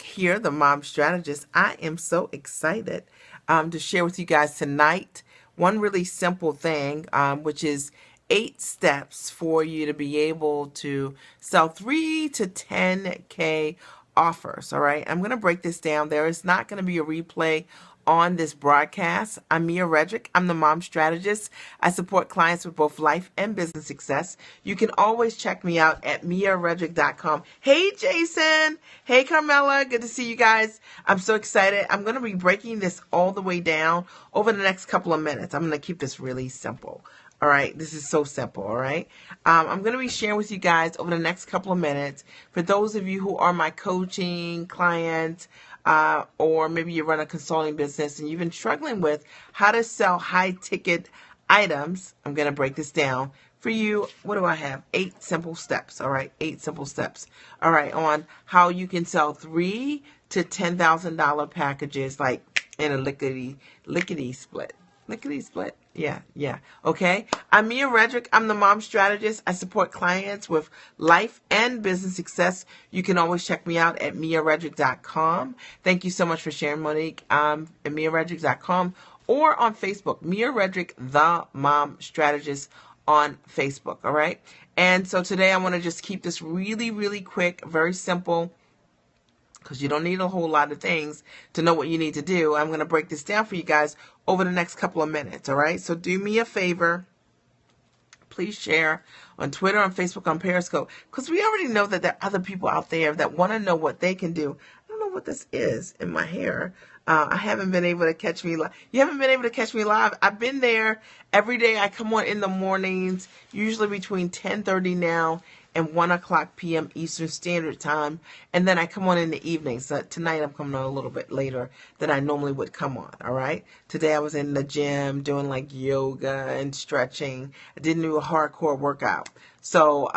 Here, the mom strategist. I am so excited to share with you guys tonight one really simple thing, which is 8 steps for you to be able to sell 3 to 10K offers. All right, I'm going to break this down. There is not going to be a replay on this broadcast. I'm Mia Redrick. I'm the mom strategist. I support clients with both life and business success. You can always check me out at miaredrick.com. Hey, Jason. Hey, Carmela. Good to see you guys. I'm so excited. I'm going to be breaking this all the way down over the next couple of minutes. I'm going to keep this really simple. All right, this is so simple, all right? I'm going to be sharing with you guys over the next couple of minutes. For those of you who are my coaching clients, or maybe you run a consulting business and you've been struggling with how to sell high-ticket items, I'm going to break this down for you. What do I have? 8 simple steps, all right? 8 simple steps, all right, on how you can sell $3,000 to $10,000 packages like in a lickety split. Lickety split. Yeah. Okay. I'm Mia Redrick. I'm the mom strategist. I support clients with life and business success. You can always check me out at miaredrick.com. Thank you so much for sharing, Monique. At miaredrick.com or on Facebook, Mia Redrick, the mom strategist on Facebook. All right. And so today I want to just keep this really, really quick, very simple, because you don't need a whole lot of things to know what you need to do. I'm going to break this down for you guys over the next couple of minutes, all right? So do me a favor. Please share on Twitter, on Facebook, on Periscope, because we already know that there are other people out there that want to know what they can do. I don't know what this is in my hair. I haven't been able to catch me live. You haven't been able to catch me live. I've been there every day. I come on in the mornings, usually between 10:30 now and 1 o'clock p.m. Eastern Standard Time. And then I come on in the evenings. So tonight I'm coming on a little bit later than I normally would come on, all right? Today I was in the gym doing like yoga and stretching. I didn't do a hardcore workout. So,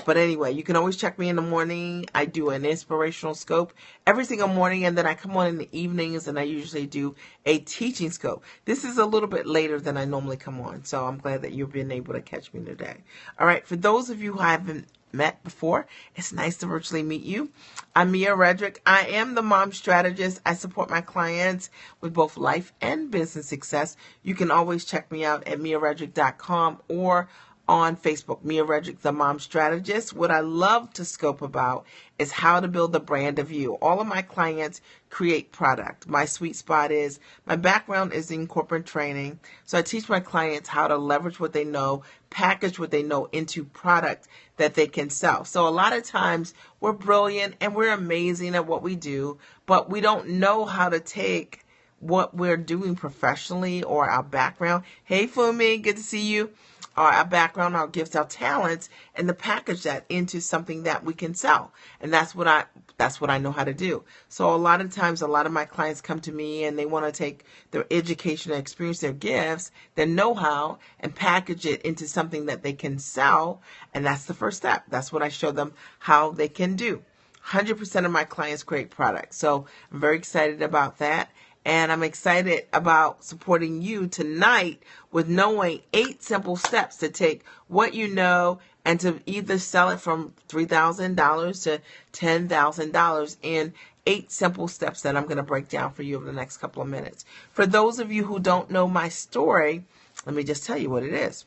but anyway, you can always check me in the morning. I do an inspirational scope every single morning, and then I come on in the evenings, and I usually do a teaching scope. This is a little bit later than I normally come on, so I'm glad that you've been able to catch me today. All right, for those of you who I haven't met before, it's nice to virtually meet you. I'm Mia Redrick. I am the mom strategist. I support my clients with both life and business success. You can always check me out at miaredrick.com or on Facebook, Mia Redrick, the mom strategist. What I love to scope about is how to build a brand of you. All of my clients create product. My sweet spot is, my background is in corporate training. So I teach my clients how to leverage what they know, package what they know into product that they can sell. So a lot of times we're brilliant and we're amazing at what we do, but we don't know how to take what we're doing professionally or our background. Hey, Fumi, good to see you. Our background, our gifts, our talents, and to package that into something that we can sell. And that's what I know how to do. So a lot of times, a lot of my clients come to me and they want to take their education, their experience, their gifts, their know-how, and package it into something that they can sell. And that's the first step. That's what I show them how they can do. 100% of my clients create products. So I'm very excited about that. And I'm excited about supporting you tonight with knowing 8 simple steps to take what you know and to either sell it from $3,000 to $10,000 in 8 simple steps that I'm going to break down for you over the next couple of minutes. For those of you who don't know my story, let me just tell you what it is.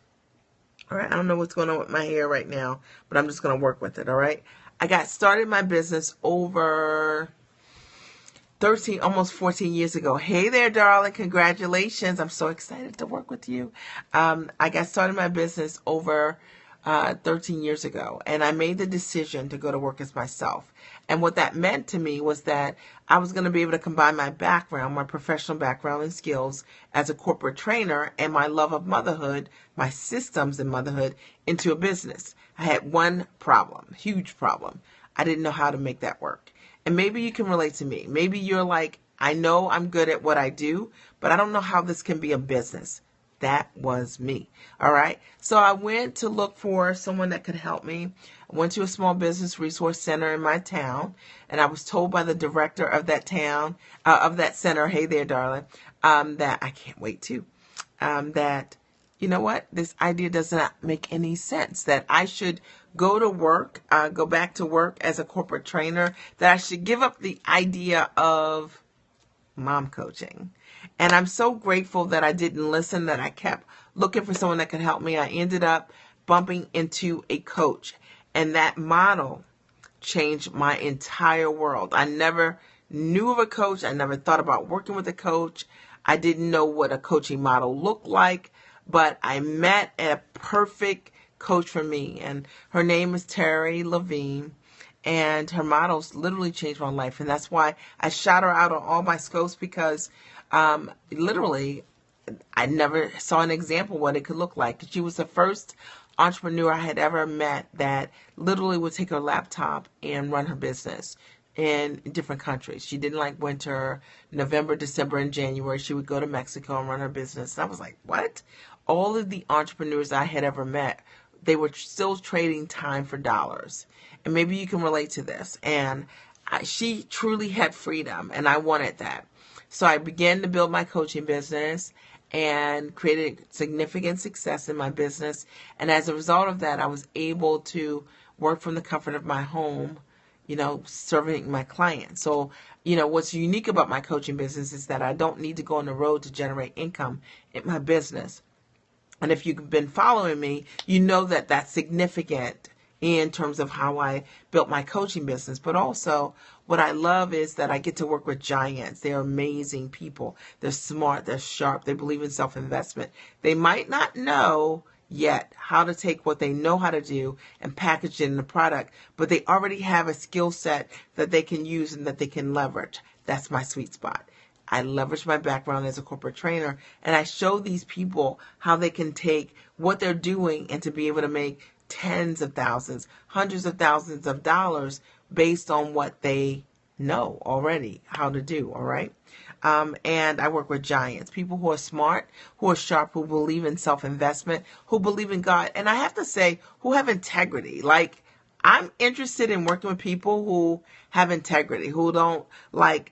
All right, I don't know what's going on with my hair right now, but I'm just going to work with it, all right? I got started my business over 13, almost 14 years ago. Hey there, darling. Congratulations. I'm so excited to work with you. I got started my business over 13 years ago, and I made the decision to go to work as myself. And what that meant to me was that I was going to be able to combine my background, my professional background and skills as a corporate trainer, and my love of motherhood, my systems in motherhood, into a business. I had one problem, huge problem. I didn't know how to make that work. And maybe you can relate to me. Maybe you're like, I know I'm good at what I do, but I don't know how this can be a business. That was me. All right. So I went to look for someone that could help me. I went to a small business resource center in my town, and I was told by the director of that town, of that center, hey there, darling, that I can't wait to, that, you know what, this idea does not make any sense, that I should go to work, go back to work as a corporate trainer, that I should give up the idea of mom coaching. And I'm so grateful that I didn't listen, that I kept looking for someone that could help me. I ended up bumping into a coach, and that model changed my entire world. I never knew of a coach. I never thought about working with a coach. I didn't know what a coaching model looked like, but I met a perfect coach for me, and her name is Terry Levine, and her models literally changed my life. And that's why I shout her out on all my scopes, because literally I never saw an example what it could look like. She was the first entrepreneur I had ever met that literally would take her laptop and run her business in different countries. She didn't like winter, November, December, and January. She would go to Mexico and run her business. And I was like, what? All of the entrepreneurs I had ever met, they were still trading time for dollars. And maybe you can relate to this. And she truly had freedom, and I wanted that. So I began to build my coaching business and created significant success in my business. And as a result of that, I was able to work from the comfort of my home, serving my clients. So, what's unique about my coaching business is that I don't need to go on the road to generate income in my business. And if you've been following me, you know that that's significant in terms of how I built my coaching business. But also, what I love is that I get to work with giants. They're amazing people. They're smart. They're sharp. They believe in self-investment. They might not know yet how to take what they know how to do and package it in a product, but they already have a skill set that they can use and that they can leverage. That's my sweet spot. I leverage my background as a corporate trainer, and I show these people how they can take what they're doing and to be able to make tens of thousands, hundreds of thousands of dollars based on what they know already how to do, all right? And I work with giants, people who are smart, who are sharp, who believe in self-investment, who believe in God, and I have to say, who have integrity. Like, I'm interested in working with people who have integrity, who don't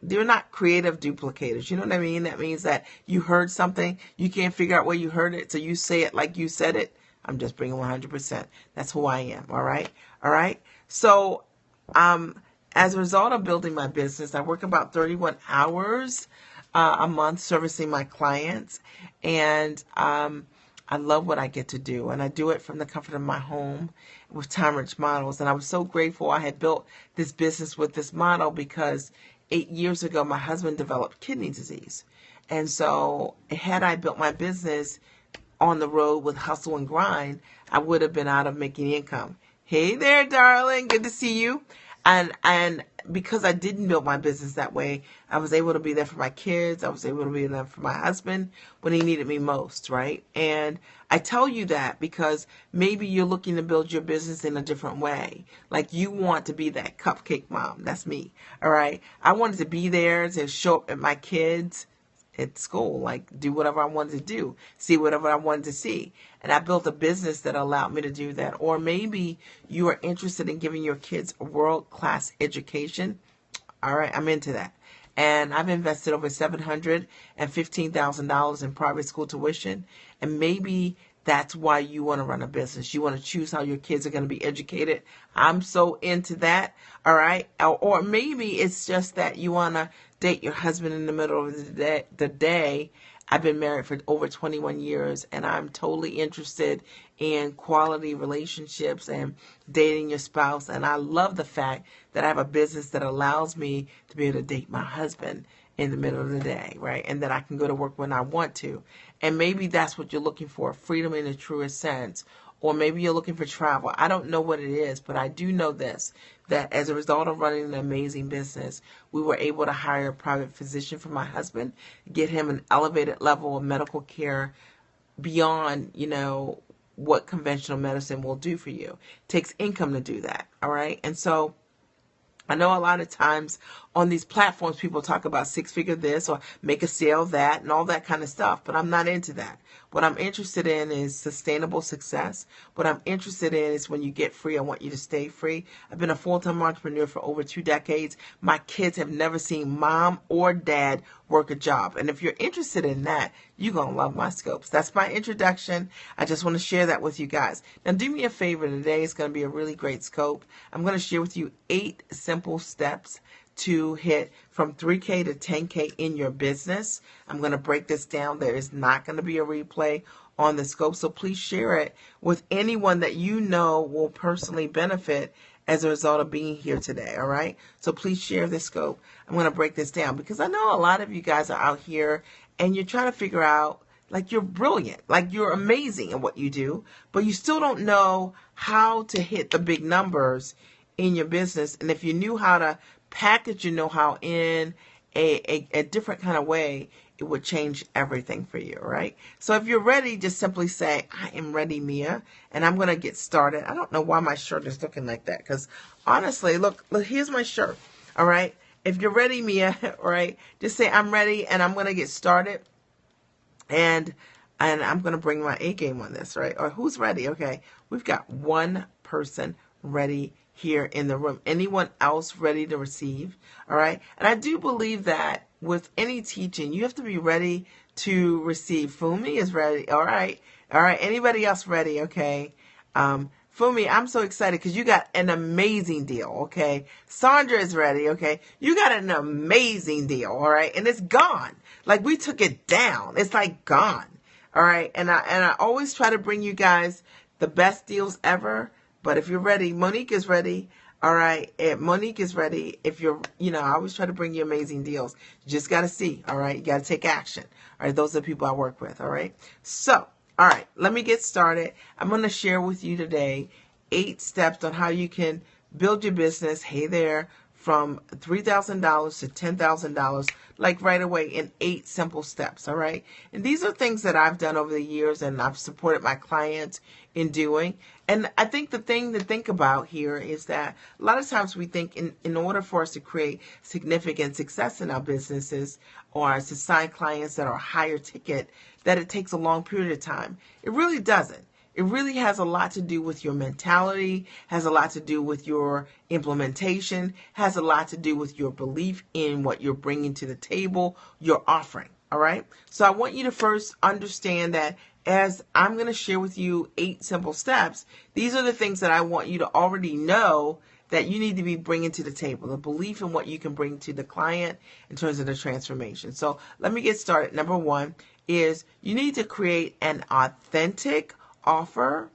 they're not creative duplicators. You know what I mean? That means that you heard something, you can't figure out where you heard it, so you say it like you said it. I'm just bringing 100%. That's who I am. All right. All right. So, as a result of building my business, I work about 31 hours a month servicing my clients, and I love what I get to do, and I do it from the comfort of my home with time-rich models. And I was so grateful I had built this business with this model, because 8 years ago, my husband developed kidney disease. And so had I built my business on the road with hustle and grind, I would have been out of making income. Hey there, darling. Good to see you. And because I didn't build my business that way, I was able to be there for my kids. I was able to be there for my husband when he needed me most, right? And I tell you that because maybe you're looking to build your business in a different way. Like, you want to be that cupcake mom. That's me, all right? I wanted to be there to show up at my kids at school, do whatever I wanted to do, see whatever I wanted to see. And I built a business that allowed me to do that. Or maybe you are interested in giving your kids a world-class education. All right, I'm into that. And I've invested over $715,000 in private school tuition. And maybe that's why you want to run a business. You want to choose how your kids are going to be educated. I'm so into that. All right. Or maybe it's just that you want to date your husband in the middle of the day. I've been married for over 21 years, and I'm totally interested in quality relationships and dating your spouse. And I love the fact that I have a business that allows me to be able to date my husband in the middle of the day, right? And that I can go to work when I want to. And maybe that's what you're looking for, freedom in the truest sense. Or maybe you're looking for travel. I don't know what it is, but I do know this, that as a result of running an amazing business, we were able to hire a private physician for my husband, get him an elevated level of medical care beyond, what conventional medicine will do for you. It takes income to do that, all right? And so I know a lot of times on these platforms, people talk about six-figure this or make a sale that and all that kind of stuff, but I'm not into that. What I'm interested in is sustainable success. What I'm interested in is when you get free, I want you to stay free. I've been a full-time entrepreneur for over 2 decades. My kids have never seen mom or dad work a job. And if you're interested in that, you're going to love my scopes. That's my introduction. I just want to share that with you guys. Now, do me a favor. Today is going to be a really great scope. I'm going to share with you 8 simple steps to hit from 3K to 10K in your business. I'm going to break this down. There is not going to be a replay on the scope, so please share it with anyone that you know will personally benefit as a result of being here today, all right? So please share this scope. I'm going to break this down because I know a lot of you guys are out here and you're trying to figure out, like, you're brilliant, like you're amazing at what you do, but you still don't know how to hit the big numbers in your business. And if you knew how to package your know-how in a different kind of way, it would change everything for you, right? So if you're ready, just simply say, I am ready, Mia, and I'm going to get started. I don't know why my shirt is looking like that, because honestly, look, here's my shirt, all right? If you're ready, Mia, right, just say, I'm ready, and I'm going to get started, and I'm going to bring my A game on this, right? Or who's ready? Okay, we've got one person ready here in the room. Anyone else ready to receive? All right. And I do believe that with any teaching, you have to be ready to receive. Fumi is ready. All right. All right. Anybody else ready? Okay. Fumi, I'm so excited because you got an amazing deal. Okay. Sandra is ready. Okay. You got an amazing deal. All right. And it's gone. Like, we took it down. It's like gone. All right. And I always try to bring you guys the best deals ever. But if you're ready, Monique is ready. All right. Monique is ready. If you're, I always try to bring you amazing deals. You just got to see. All right. You got to take action. All right. Those are the people I work with. All right. So, all right. Let me get started. I'm going to share with you today 8 steps on how you can build your business. Hey there. From $3,000 to $10,000, like right away in 8 simple steps, all right? And these are things that I've done over the years and I've supported my clients in doing. And I think the thing to think about here is that a lot of times we think in order for us to create significant success in our businesses or to sign clients that are higher ticket, that it takes a long period of time. It really doesn't. It really has a lot to do with your mentality, has a lot to do with your implementation, has a lot to do with your belief in what you're bringing to the table, your offering, all right? So I want you to first understand that as I'm going to share with you 8 simple steps, these are the things that I want you to already know that you need to be bringing to the table, the belief in what you can bring to the client in terms of the transformation. So let me get started. Number 1 is you need to create an authentic offer,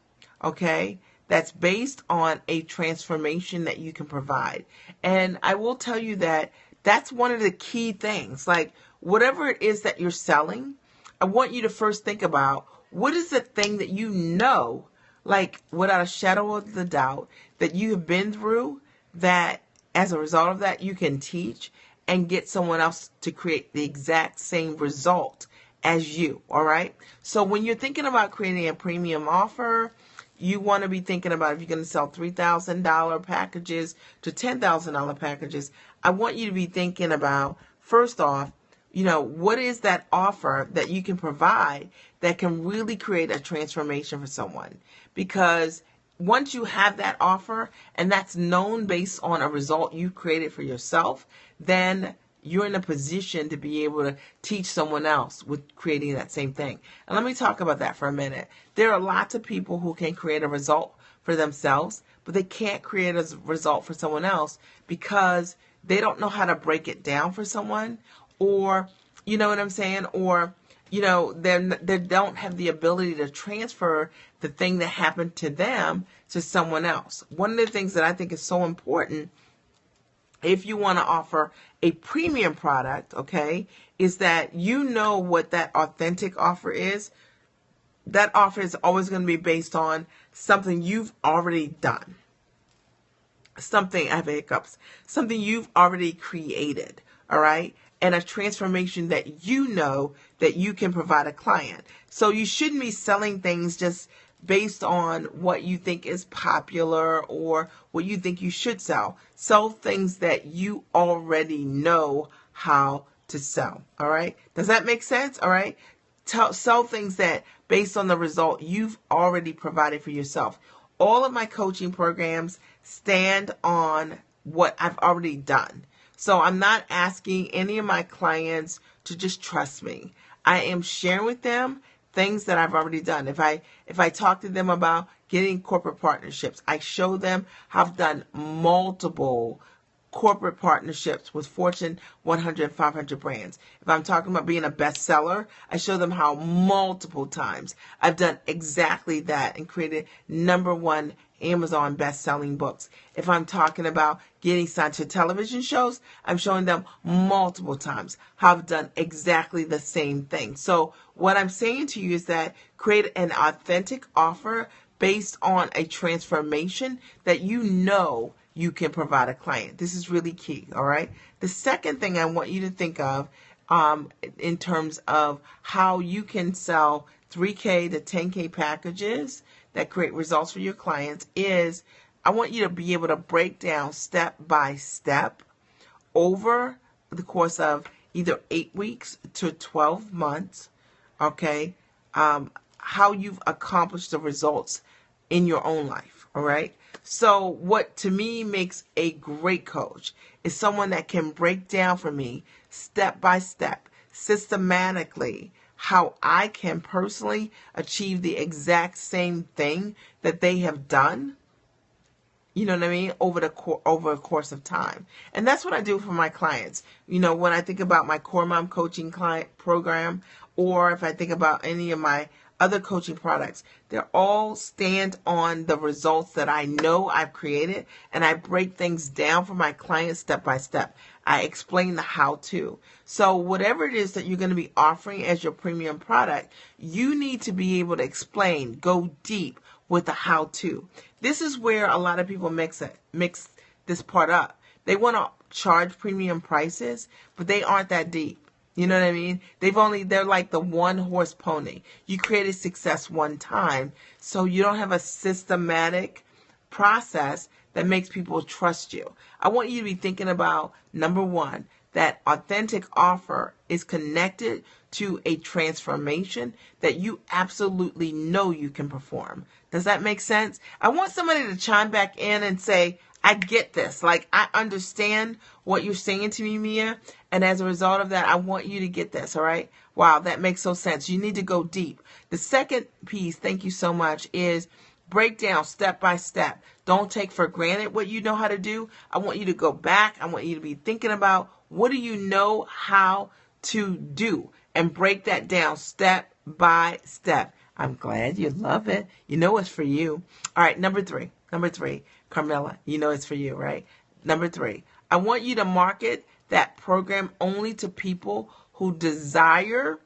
okay, that's based on a transformation that you can provide. And I will tell you that that's one of the key things. Like, whatever it is that you're selling, I want you to first think about what is the thing that you know, like without a shadow of the doubt, that you have been through, that as a result of that you can teach and get someone else to create the exact same result as you, all right? So when you're thinking about creating a premium offer, you want to be thinking about, if you're going to sell $3,000 packages to $10,000 packages, I want you to be thinking about, first off, what is that offer that you can provide that can really create a transformation for someone? Because once you have that offer and that's known based on a result you created for yourself, then you're in a position to be able to teach someone else with creating that same thing. And let me talk about that for a minute. There are lots of people who can create a result for themselves, but they can't create a result for someone else because they don't know how to break it down for someone, or, you know what I'm saying? Or, they don't have the ability to transfer the thing that happened to them to someone else. One of the things that I think is so important if you want to offer a premium product, okay, is that you know what that authentic offer is. That offer is always going to be based on something you've already done. I have hiccups. Something you've already created, all right? And a transformation that you know that you can provide a client. So you shouldn't be selling things just based on what you think is popular or what you think you should sell. Sell things that you already know how to sell. All right. Does that make sense? All right. Sell things that based on the result you've already provided for yourself. All of my coaching programs stand on what I've already done. So I'm not asking any of my clients to just trust me. I am sharing with them things that I've already done. If I talk to them about getting corporate partnerships, I show them how I've done multiple corporate partnerships with Fortune 100, 500 brands. If I'm talking about being a bestseller, I show them how multiple times I've done exactly that and created #1 Amazon best-selling books. If I'm talking about getting signed to television shows, I'm showing them multiple times how I've done exactly the same thing. So what I'm saying to you is that create an authentic offer based on a transformation that you know you can provide a client. This is really key, all right? The second thing I want you to think of in terms of how you can sell 3K to 10K packages that create results for your clients is I want you to be able to break down step by step over the course of either 8 weeks to 12 months, okay, how you've accomplished the results in your own life, all right? So what to me makes a great coach is someone that can break down for me step by step, systematically, how I can personally achieve the exact same thing that they have done, you know what I mean, over a course of time. And that's what I do for my clients. You know, when I think about my Core Mom Coaching client program, or if I think about any of my other coaching products, they're all stand on the results that I know I've created, and I break things down for my clients step by step. I explain the how-to. So whatever it is that you're going to be offering as your premium product, you need to be able to explain, go deep with the how-to. This is where a lot of people mix this part up. They want to charge premium prices, but they aren't that deep. You know what I mean? They're like the one horse pony. You created success one time, so you don't have a systematic process that makes people trust you. I want you to be thinking about, #1, that authentic offer is connected to a transformation that you absolutely know you can perform. Does that make sense? I want somebody to chime back in and say, I get this. Like, I understand what you're saying to me, Mia. And as a result of that, I want you to get this, all right? Wow, that makes so sense. You need to go deep. The second piece, thank you so much, is break down step by step. Don't take for granted what you know how to do. I want you to go back. I want you to be thinking about what do you know how to do and break that down step by step. I'm glad you love it. You know it's for you. All right, number three, Carmela, you know it's for you, right? Number 3, I want you to market that program only to people who desire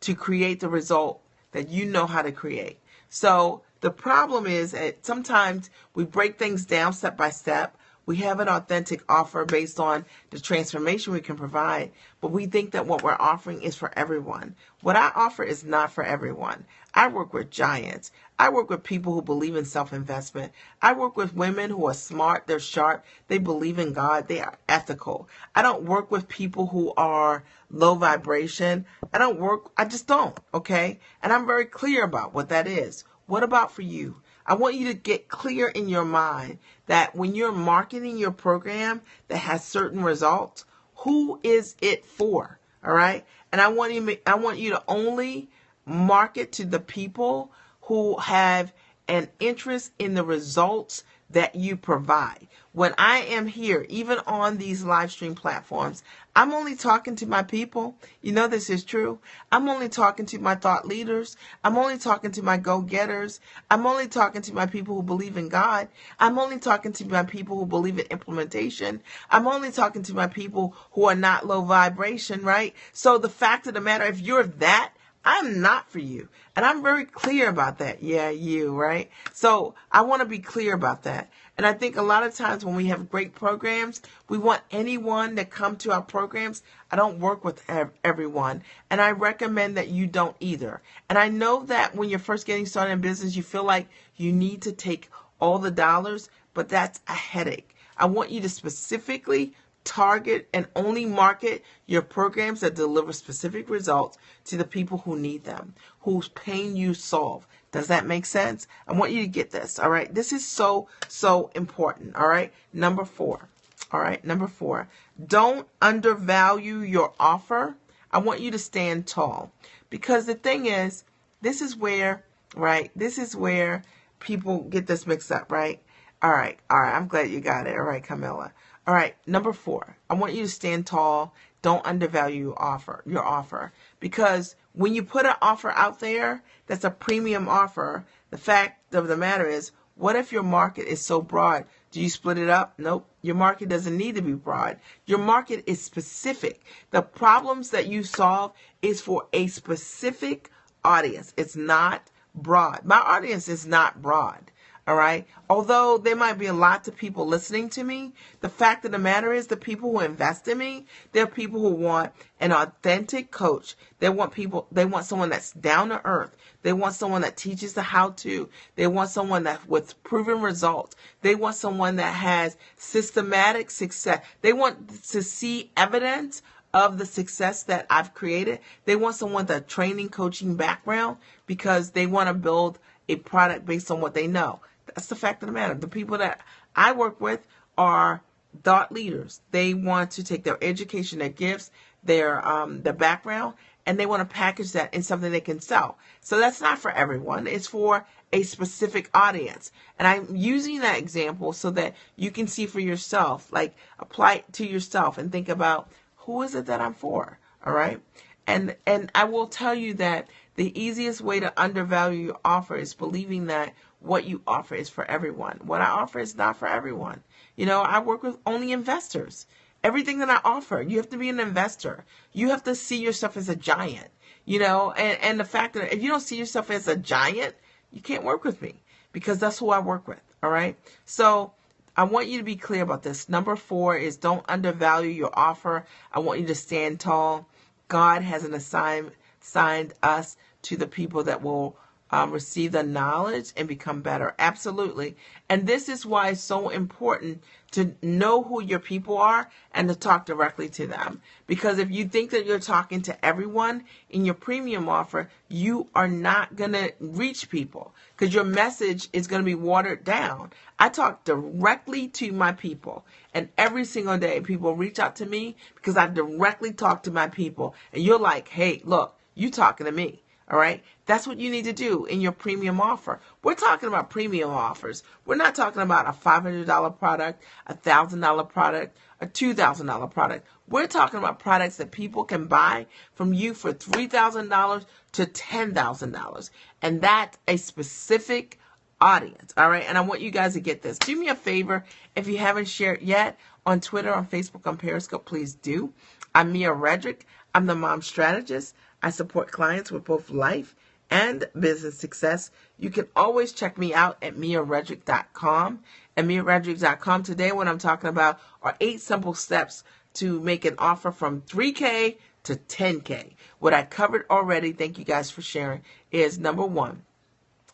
to create the result that you know how to create. So the problem is that sometimes we break things down step by step. We have an authentic offer based on the transformation we can provide, but we think that what we're offering is for everyone. What I offer is not for everyone. I work with giants. I work with people who believe in self-investment. I work with women who are smart, they're sharp, they believe in God, they are ethical. I don't work with people who are low vibration. I just don't, okay? And I'm very clear about what that is. What about for you? I want you to get clear in your mind that when you're marketing your program that has certain results, who is it for? All right? And I want you to only market to the people who have an interest in the results that you provide. When I am here, even on these live stream platforms, I'm only talking to my people. You know this is true. I'm only talking to my thought leaders. I'm only talking to my go-getters. I'm only talking to my people who believe in God. I'm only talking to my people who believe in implementation. I'm only talking to my people who are not low vibration, right? So the fact of the matter, if you're that, I'm not for you. And I'm very clear about that. Yeah, you, right? So I want to be clear about that. And I think a lot of times when we have great programs, we want anyone to come to our programs. I don't work with everyone. And I recommend that you don't either. And I know that when you're first getting started in business, you feel like you need to take all the dollars, but that's a headache. I want you to specifically target and only market your programs that deliver specific results to the people who need them, whose pain you solve. Does that make sense? I want you to get this, all right? This is so important, all right? Number 4, All right. Number 4, don't undervalue your offer. I want you to stand tall, because the thing is, this is where, right? This is where people get this mixed up, right? All right. All right. I'm glad you got it. All right, Camilla. All right. Number 4, I want you to stand tall. Don't undervalue your offer, because when you put an offer out there that's a premium offer, the fact of the matter is, what if your market is so broad? Do you split it up? Nope. Your market doesn't need to be broad. Your market is specific. The problems that you solve is for a specific audience. It's not broad. My audience is not broad. All right. Although there might be lots of people listening to me, the fact of the matter is, the people who invest in me, they're people who want an authentic coach. They want someone that's down to earth. They want someone that teaches the how to. They want someone that with proven results. They want someone that has systematic success. They want to see evidence of the success that I've created. They want someone with a training, coaching background, because they want to build a product based on what they know. That's the fact of the matter. The people that I work with are thought leaders. They want to take their education, their gifts, their background, and they want to package that in something they can sell. So that's not for everyone. It's for a specific audience. And I'm using that example so that you can see for yourself, like apply it to yourself and think about, who is it that I'm for? All right. And I will tell you that the easiest way to undervalue your offer is believing that what you offer is for everyone. What I offer is not for everyone. You know, I work with only investors. Everything that I offer, you have to be an investor. You have to see yourself as a giant, you know, and the fact that if you don't see yourself as a giant, you can't work with me, because that's who I work with. All right. So I want you to be clear about this. Number 4 is don't undervalue your offer. I want you to stand tall. God has assigned us to the people that will receive the knowledge and become better. Absolutely. And this is why it's so important to know who your people are and to talk directly to them. Because if you think that you're talking to everyone in your premium offer, you are not going to reach people, because your message is going to be watered down. I talk directly to my people, and every single day people reach out to me because I directly talk to my people. And you're like, hey, look, you talking to me. All right. That's what you need to do in your premium offer. We're talking about premium offers. We're not talking about a $500 product, a $1,000 product, a $2,000 product. We're talking about products that people can buy from you for $3,000 to $10,000. And that's a specific audience. All right. And I want you guys to get this. Do me a favor. If you haven't shared yet on Twitter, on Facebook, on Periscope, please do. I'm Mia Redrick. I'm the mom strategist. I support clients with both life and business success. You can always check me out at miaredrick.com. And miaredrick.com today, what I'm talking about are 8 simple steps to make an offer from $3K to $10K. What I covered already, thank you guys for sharing, is number 1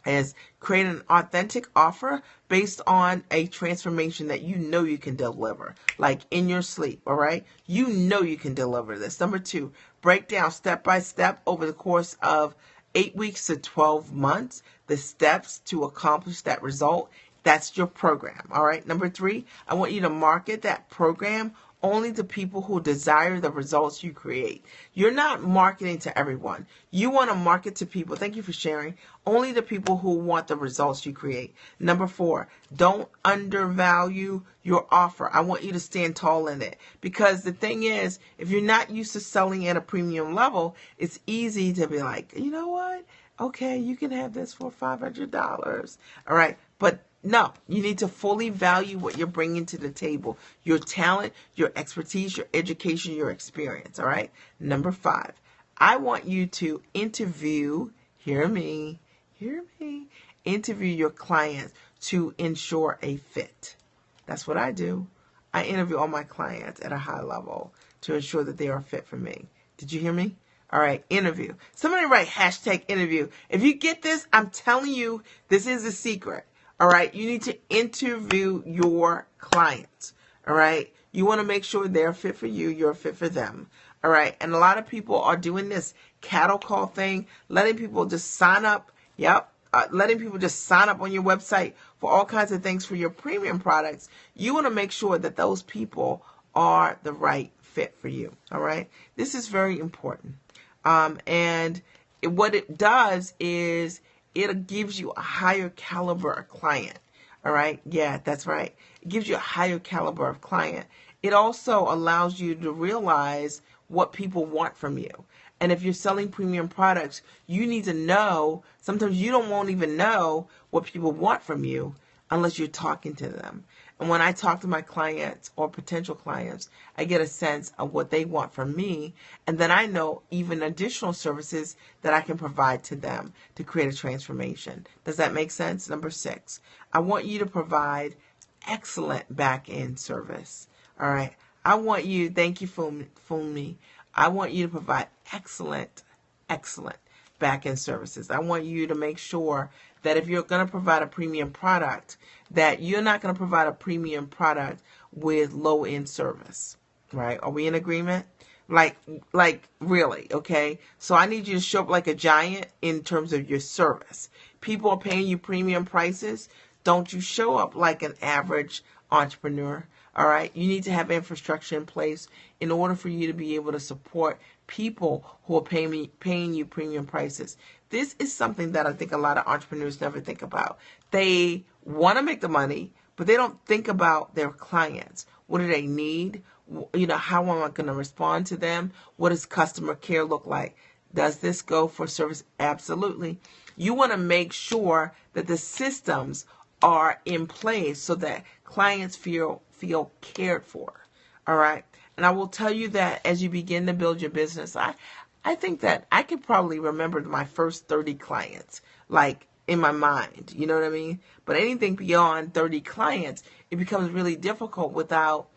is create an authentic offer based on a transformation that you know you can deliver, like in your sleep. All right. You know you can deliver this. Number 2, break down step by step over the course of 8 weeks to 12 months, the steps to accomplish that result. That's your program. All right. Number 3, I want you to market that program only to people who desire the results you create. You're not marketing to everyone. You want to market to people, thank you for sharing, only the people who want the results you create. Number 4, don't undervalue your offer. I want you to stand tall in it, because the thing is, if you're not used to selling at a premium level, it's easy to be like, you know what? Okay, you can have this for $500. All right. But no, you need to fully value what you're bringing to the table, your talent, your expertise, your education, your experience. All right. Number 5, I want you to interview, interview your clients to ensure a fit. That's what I do. I interview all my clients at a high level to ensure that they are fit for me. Did you hear me? All right, interview. Somebody write #interview. If you get this, I'm telling you, this is the secret. All right, you need to interview your clients. All right, you want to make sure they're fit for you, you're fit for them. All right, and a lot of people are doing this cattle call thing, letting people just sign up. Yep. Letting people just sign up on your website for all kinds of things for your premium products, you want to make sure that those people are the right fit for you. All right. This is very important. What it does is it gives you a higher caliber of client. All right. Yeah, that's right. It gives you a higher caliber of client. It also allows you to realize what people want from you. And if you're selling premium products, you need to know, sometimes you won't even know what people want from you unless you're talking to them. And when I talk to my clients or potential clients, I get a sense of what they want from me. And then I know even additional services that I can provide to them to create a transformation. Does that make sense? Number 6, I want you to provide excellent back-end service. All right. I want you, thank you, Fumi. I want you to provide excellent back-end services. I want you to make sure that if you're going to provide a premium product, that you're not going to provide a premium product with low-end service, right? Are we in agreement? Like really, okay? So I need you to show up like a giant in terms of your service. People are paying you premium prices. Don't you show up like an average entrepreneur. All right. You need to have infrastructure in place in order for you to be able to support people who are paying you premium prices. This is something that I think a lot of entrepreneurs never think about. They want to make the money, but they don't think about their clients. What do they need? How am I going to respond to them? What does customer care look like? Does this go for service? Absolutely. You want to make sure that the systems are in place so that clients feel cared for. All right. And I will tell you that as you begin to build your business, I think that I could probably remember my first 30 clients, like in my mind, you know what I mean? But anything beyond 30 clients, it becomes really difficult without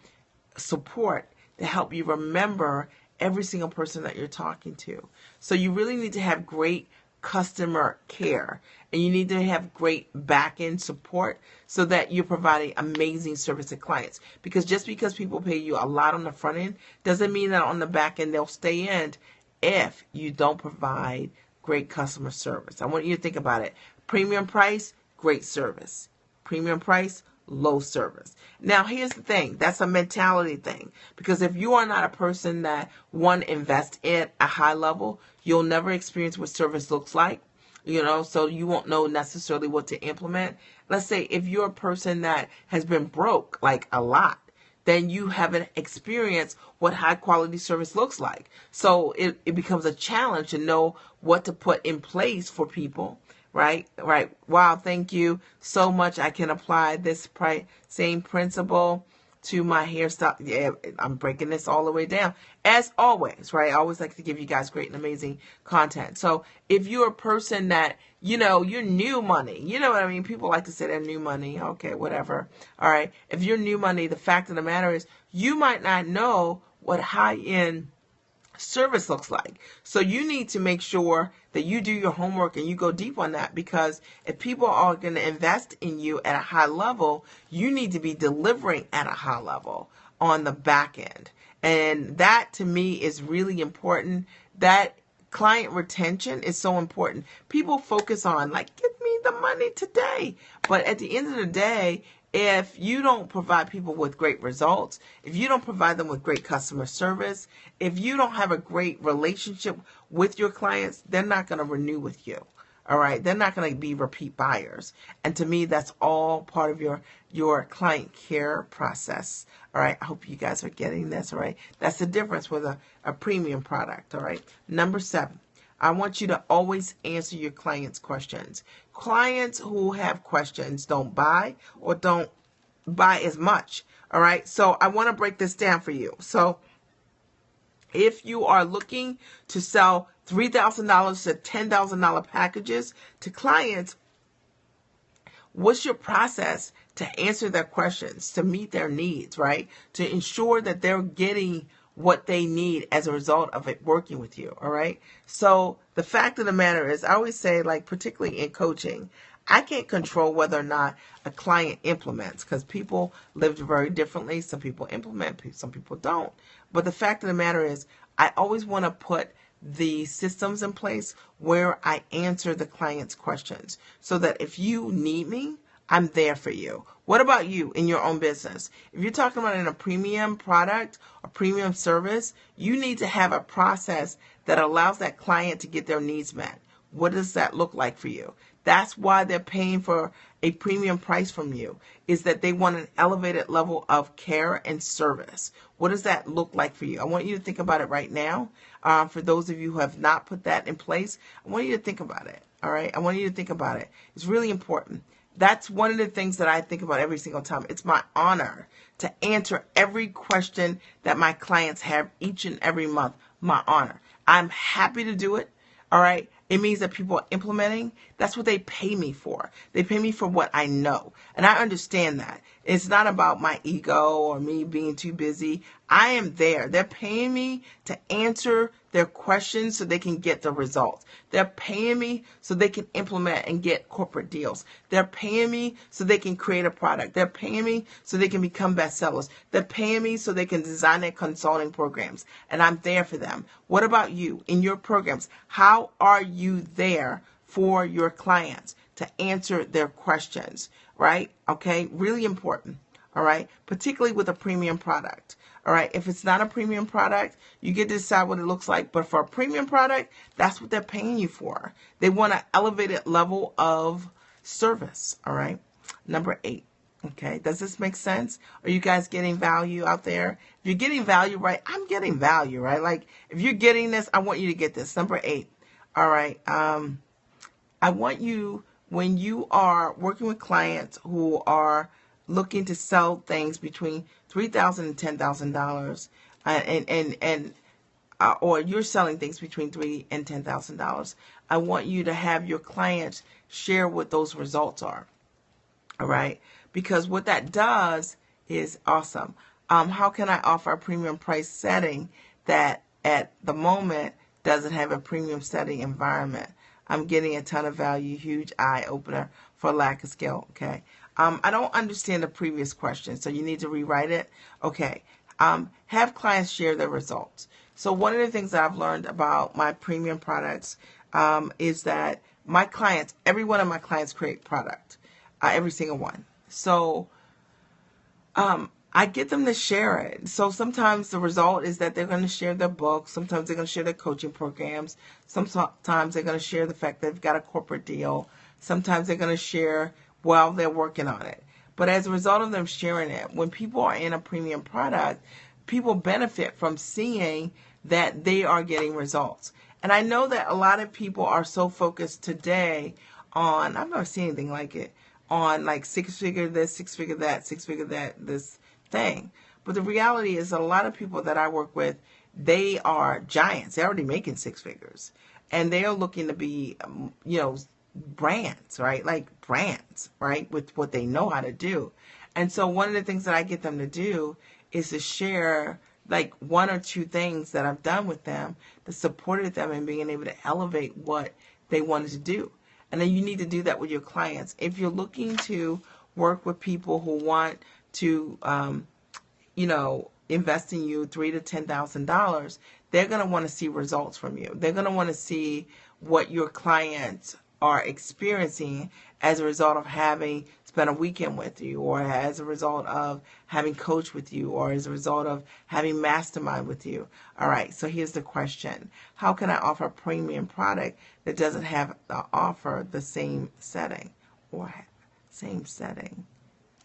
support to help you remember every single person that you're talking to. So you really need to have great customer care, and you need to have great back-end support so that you're providing amazing service to clients. Because just because people pay you a lot on the front end doesn't mean that on the back end they'll stay in if you don't provide great customer service. I want you to think about it. Premium price, great service. Premium price, low service. Now, here's the thing. That's a mentality thing. Because if you are not a person that, one, invests at a high level, you'll never experience what service looks like. So you won't know necessarily what to implement. Let's say if you're a person that has been broke, like a lot, then you haven't experienced what high quality service looks like. So it becomes a challenge to know what to put in place for people. Right. Wow. Thank you so much. I can apply this same principle to my hairstyle. Yeah, I'm breaking this all the way down. As always, right? I always like to give you guys great and amazing content. So if you're a person that, you're new money, you know what I mean? People like to say they're new money. Okay, whatever. All right. If you're new money, the fact of the matter is you might not know what high-end service looks like. So you need to make sure that you do your homework and you go deep on that, because if people are going to invest in you at a high level, you need to be delivering at a high level on the back end. And that to me is really important. That client retention is so important. People focus on give me the money today. But at the end of the day, if you don't provide people with great results, if you don't provide them with great customer service, if you don't have a great relationship with your clients, they're not going to renew with you. All right. They're not going to be repeat buyers. And to me, that's all part of your client care process. All right. I hope you guys are getting this. All right. That's the difference with a premium product. All right. Number 7. I want you to always answer your clients' questions. Clients who have questions don't buy or don't buy as much. All right. So I want to break this down for you. So if you are looking to sell $3,000 to $10,000 packages to clients, what's your process to answer their questions, to meet their needs, right? To ensure that they're getting what they need as a result of it working with you. All right. So the fact of the matter is, I always say, particularly in coaching, I can't control whether or not a client implements, because people live very differently. Some people implement, some people don't. But the fact of the matter is, I always want to put the systems in place where I answer the client's questions, so that if you need me, I'm there for you. What about you in your own business? If you're talking about in a premium product, a premium service, you need to have a process that allows that client to get their needs met. What does that look like for you? That's why they're paying for a premium price from you, is that they want an elevated level of care and service. What does that look like for you? I want you to think about it right now. For those of you who have not put that in place, I want you to think about it. All right? I want you to think about it. It's really important. That's one of the things that I think about every single time. It's my honor to answer every question that my clients have each and every month. My honor. I'm happy to do it. All right. It means that people are implementing. That's what they pay me for. They pay me for what I know. And I understand that. It's not about my ego or me being too busy. I am there. They're paying me to answer their questions so they can get the results. They're paying me so they can implement and get corporate deals. They're paying me so they can create a product. They're paying me so they can become bestsellers. They're paying me so they can design their consulting programs. And I'm there for them. What about you in your programs? How are you there for your clients to answer their questions? Right? Okay. Really important. All right. Particularly with a premium product. All right. If it's not a premium product, you get to decide what it looks like. But for a premium product, that's what they're paying you for. They want an elevated level of service. All right. Number 8. Okay. Does this make sense? Are you guys getting value out there? If you're getting value, right? I'm getting value, right? Like if you're getting this, I want you to get this. Number 8. All right. I want you, when you are working with clients who are looking to sell things between $3,000 and $10,000, or you're selling things between $3,000 and $10,000, I want you to have your clients share what those results are. All right, because what that does is awesome. How can I offer a premium price setting that at the moment doesn't have a premium setting environment? I'm getting a ton of value, huge eye opener for lack of skill. Okay. I don't understand the previous question, so you need to rewrite it. Okay. Have clients share their results. So one of the things that I've learned about my premium products is that my clients, every one of my clients create product, every single one. So I get them to share it. So sometimes the result is that they're going to share their books. Sometimes they're going to share their coaching programs. Sometimes they're going to share the fact that they've got a corporate deal. Sometimes they're going to share while they're working on it. But as a result of them sharing it, when people are in a premium product, people benefit from seeing that they are getting results. And I know that a lot of people are so focused today on, I've never seen anything like it, on like 6-figure this, 6-figure that, 6-figure that, this thing. But the reality is a lot of people that I work with, they are giants. They're already making 6 figures. And they are looking to be, brands, right? Like brands, right? With what they know how to do. And so one of the things that I get them to do is to share like 1 or 2 things that I've done with them that supported them in being able to elevate what they wanted to do. And then you need to do that with your clients. If you're looking to work with people who want to, invest in you $3,000 to $10,000, they're going to want to see results from you. They're going to want to see what your clients are experiencing as a result of having spent a weekend with you, or as a result of having coached with you, or as a result of having mastermind with you. All right, so here's the question. How can I offer a premium product that doesn't have to offer the same setting or same setting?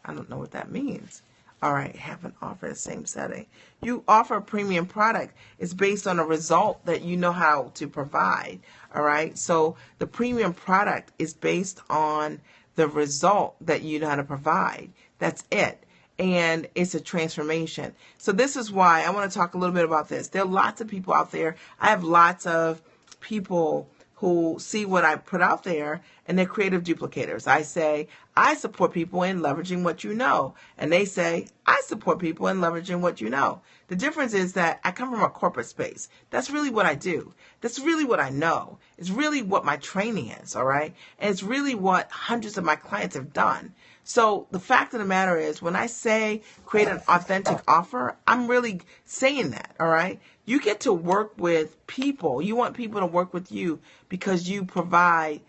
I don't know what that means. All right, haven't offered the same setting. You offer a premium product. It's based on a result that you know how to provide. All right, so the premium product is based on the result that you know how to provide. That's it. And it's a transformation. So this is why I want to talk a little bit about this. There are lots of people out there. I have lots of people who see what I put out there, and they're creative duplicators. I say, I support people in leveraging what you know. And they say, I support people in leveraging what you know. The difference is that I come from a corporate space. That's really what I do. That's really what I know. It's really what my training is, all right? And it's really what hundreds of my clients have done. So the fact of the matter is, when I say create an authentic offer, I'm really saying that, all right? You get to work with people. You want people to work with you because you provide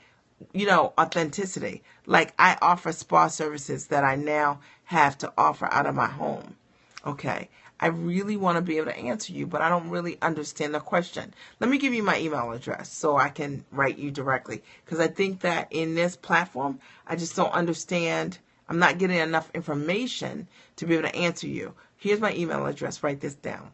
authenticity. Like I offer spa services that I now have to offer out of my home. Okay. I really want to be able to answer you, but I don't really understand the question. Let me give you my email address so I can write you directly. Because I think that in this platform, I just don't understand. I'm not getting enough information to be able to answer you. Here's my email address. Write this down.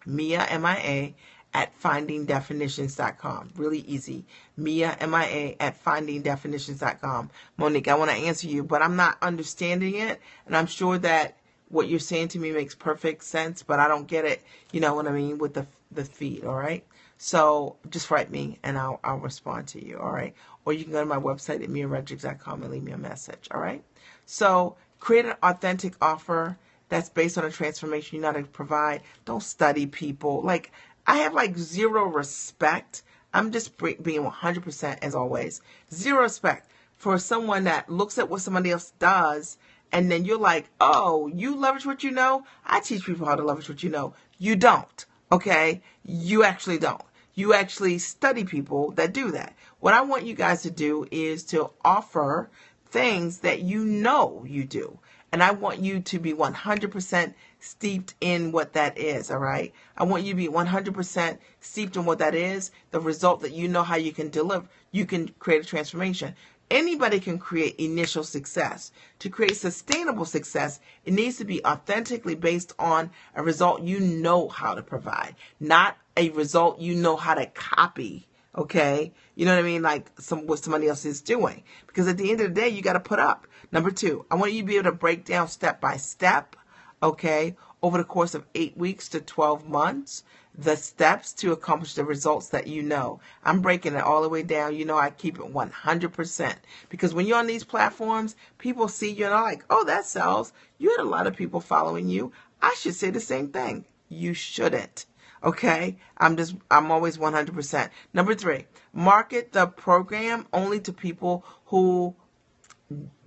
Mia, M-I-A, at findingdefinitions.com. Really easy. Mia, M-I-A, at findingdefinitions.com. Monique, I want to answer you, but I'm not understanding it. And I'm sure that what you're saying to me makes perfect sense, but I don't get it, you know what I mean, with the feed, all right? So just write me, and I'll respond to you, all right? Or you can go to my website at miaredrick.com and leave me a message, all right? So create an authentic offer that's based on a transformation you know how to provide. Don't study people. Like, I have, like, zero respect. I'm just being 100%, as always. Zero respect for someone that looks at what somebody else does, and then you're like, oh, you leverage what you know? I teach people how to leverage what you know. You don't, okay? You actually don't. You actually study people that do that. What I want you guys to do is to offer things that you know you do. And I want you to be 100% steeped in what that is, all right? I want you to be 100% steeped in what that is, the result that you know how you can deliver. You can create a transformation. Anybody can create initial success. To create sustainable success, it needs to be authentically based on a result you know how to provide, not a result you know how to copy, okay? You know what I mean? Like what somebody else is doing. Because at the end of the day, you got to put up. Number 2, I want you to be able to break down step by step, okay, over the course of 8 weeks to 12 months, the steps to accomplish the results that you know. I'm breaking it all the way down. You know, I keep it 100%. Because when you're on these platforms, people see you and are like, oh, that sells. You had a lot of people following you. I should say the same thing. You shouldn't. Okay? I'm always 100%. Number 3, market the program only to people who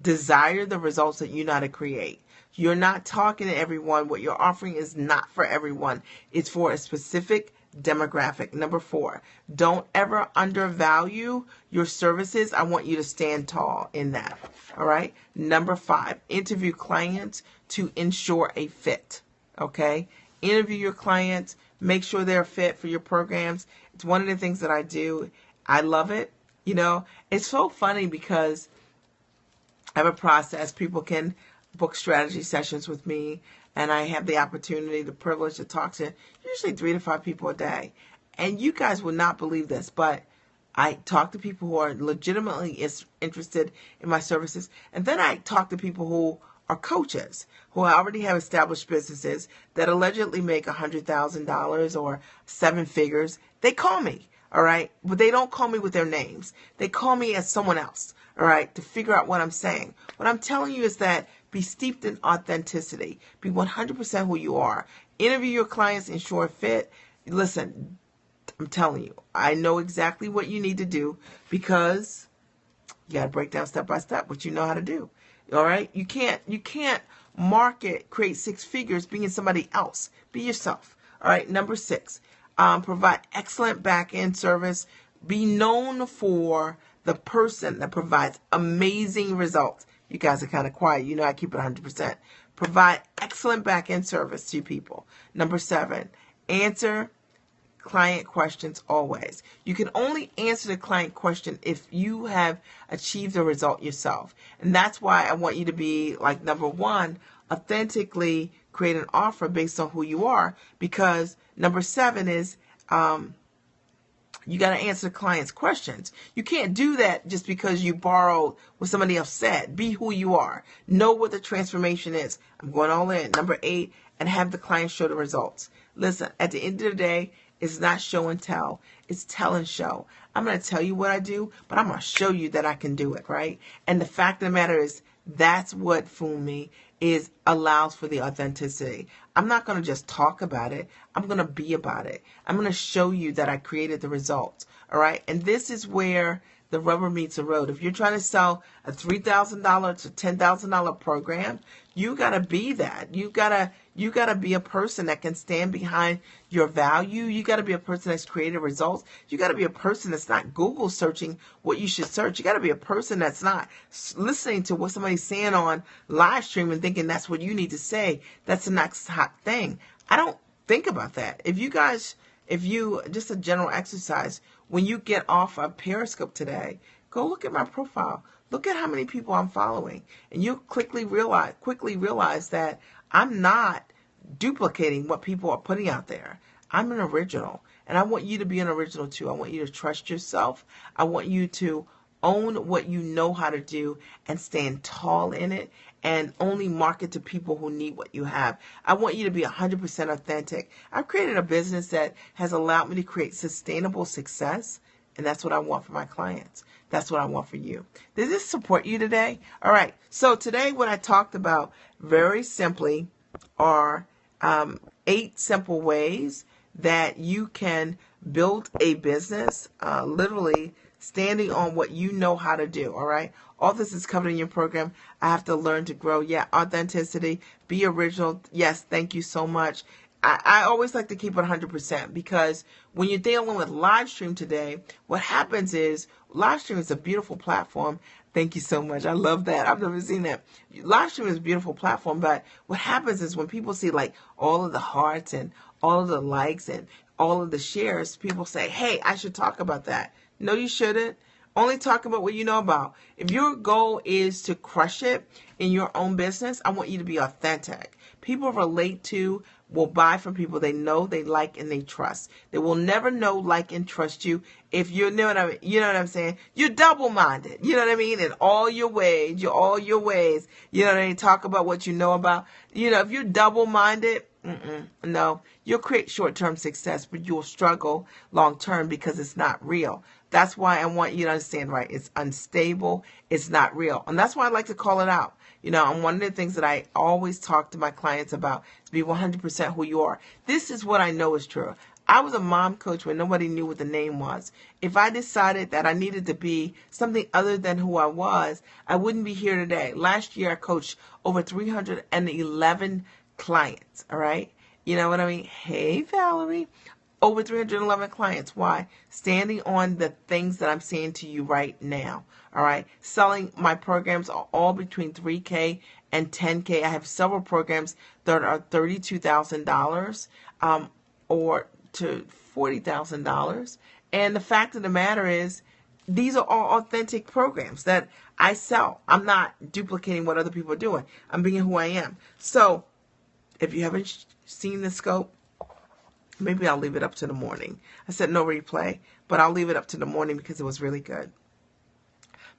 desire the results that you know how to create. You're not talking to everyone. What you're offering is not for everyone. It's for a specific demographic. Number 4, don't ever undervalue your services. I want you to stand tall in that. All right. Number 5, interview clients to ensure a fit. Okay. Interview your clients. Make sure they're fit for your programs. It's one of the things that I do. I love it. You know, it's so funny because I have a process. People can book strategy sessions with me, and I have the opportunity, the privilege to talk to usually 3 to 5 people a day. And you guys will not believe this, but I talk to people who are legitimately interested in my services, and then I talk to people who are coaches who already have established businesses that allegedly make $100,000 or 7 figures. They call me, all right? But they don't call me with their names. They call me as someone else, all right, to figure out what I'm saying. What I'm telling you is that be steeped in authenticity. Be 100% who you are. Interview your clients, ensure fit. Listen, I'm telling you, I know exactly what you need to do because you got to break down step by step what you know how to do. All right? You can't create 6 figures being somebody else. Be yourself. All right? Number 6, provide excellent back-end service. Be known for the person that provides amazing results. You guys are kind of quiet. You know I keep it 100%. Provide excellent back-end service to people. Number 7, answer client questions always. You can only answer the client question if you have achieved the result yourself. And that's why I want you to be like, number 1, authentically create an offer based on who you are. Because number 7 is you got to answer the client's questions. You can't do that just because you borrowed what somebody else said. Be who you are. Know what the transformation is. I'm going all in. Number 8, and have the client show the results. Listen, at the end of the day, it's not show and tell. It's tell and show. I'm going to tell you what I do, but I'm going to show you that I can do it, right? And the fact of the matter is, that's what Fumi allows for the authenticity. I'm not going to just talk about it. I'm going to be about it. I'm going to show you that I created the results. All right. And this is where the rubber meets the road. If you're trying to sell a $3,000 to $10,000 program, you got to be that. You got to be a person that can stand behind your value. You got to be a person that's created results. You got to be a person that's not Google searching what you should search. You got to be a person that's not listening to what somebody's saying on live stream and thinking that's what you need to say. That's the next hot thing. I don't think about that. If you, just a general exercise, when you get off of Periscope today, go look at my profile. Look at how many people I'm following. And you'll quickly realize that I'm not duplicating what people are putting out there. I'm an original. And I want you to be an original too. I want you to trust yourself. I want you to own what you know how to do and stand tall in it and only market to people who need what you have. I want you to be 100% authentic. I've created a business that has allowed me to create sustainable success, and that's what I want for my clients. That's what I want for you. Does this support you today? All right. So today what I talked about very simply are 8 simple ways that you can build a business, literally standing on what you know how to do. All right. All this is covered in your program. I have to learn to grow. Yeah. Authenticity. Be original. Yes. Thank you so much. I always like to keep it 100% because when you're dealing with live stream today, what happens is live stream is a beautiful platform. Thank you so much. I love that. I've never seen that. Live stream is a beautiful platform, but what happens is when people see like all of the hearts and all of the likes and all of the shares, people say, hey, I should talk about that. No, you shouldn't. Only talk about what you know about. If your goal is to crush it in your own business, I want you to be authentic. People relate to, will buy from people they know, they like, and they trust. They will never know, like, and trust you if you know what I mean. You know what I'm saying? You're double-minded. You know what I mean? In all your ways, you know what I mean? Talk about what you know about. You know, if you're double-minded, no, you'll create short-term success, but you'll struggle long-term because it's not real. That's why I want you to understand, right? It's unstable. It's not real. And that's why I like to call it out. You know, and one of the things that I always talk to my clients about is be 100% who you are. This is what I know is true. I was a mom coach when nobody knew what the name was. If I decided that I needed to be something other than who I was, I wouldn't be here today. Last year, I coached over 311 clients, all right? You know what I mean? Hey, Valerie. Over 311 clients. Why? Standing on the things that I'm saying to you right now. All right. Selling my programs are all between $3K and $10K. I have several programs that are $32,000 or to $40,000. And the fact of the matter is, these are all authentic programs that I sell. I'm not duplicating what other people are doing. I'm being who I am. So if you haven't seen the scope, maybe I'll leave it up to the morning. I said no replay, but I'll leave it up to the morning because it was really good.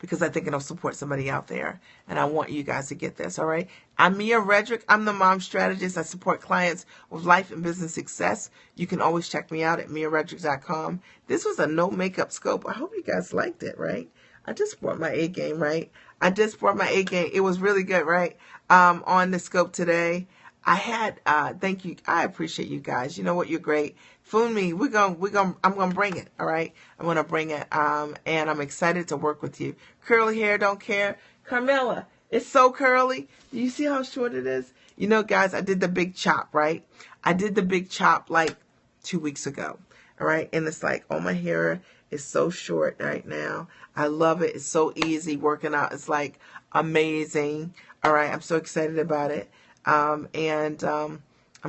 Because I think it'll support somebody out there. And I want you guys to get this, all right? I'm Mia Redrick. I'm the mom strategist. I support clients with life and business success. You can always check me out at miaredrick.com. This was a no makeup scope. I hope you guys liked it, right? I just brought my A game, right? I just brought my A game. It was really good, right? On the scope today. I had, thank you. I appreciate you guys. You know what? You're great. Phone me. I'm going to bring it. All right. I'm going to bring it. And I'm excited to work with you. Curly hair, don't care. Carmela, it's so curly. Do you see how short it is? You know, guys, I did the big chop, right? I did the big chop like 2 weeks ago. All right. And it's like, oh, my hair is so short right now. I love it. It's so easy working out. It's like amazing. All right. I'm so excited about it. I'm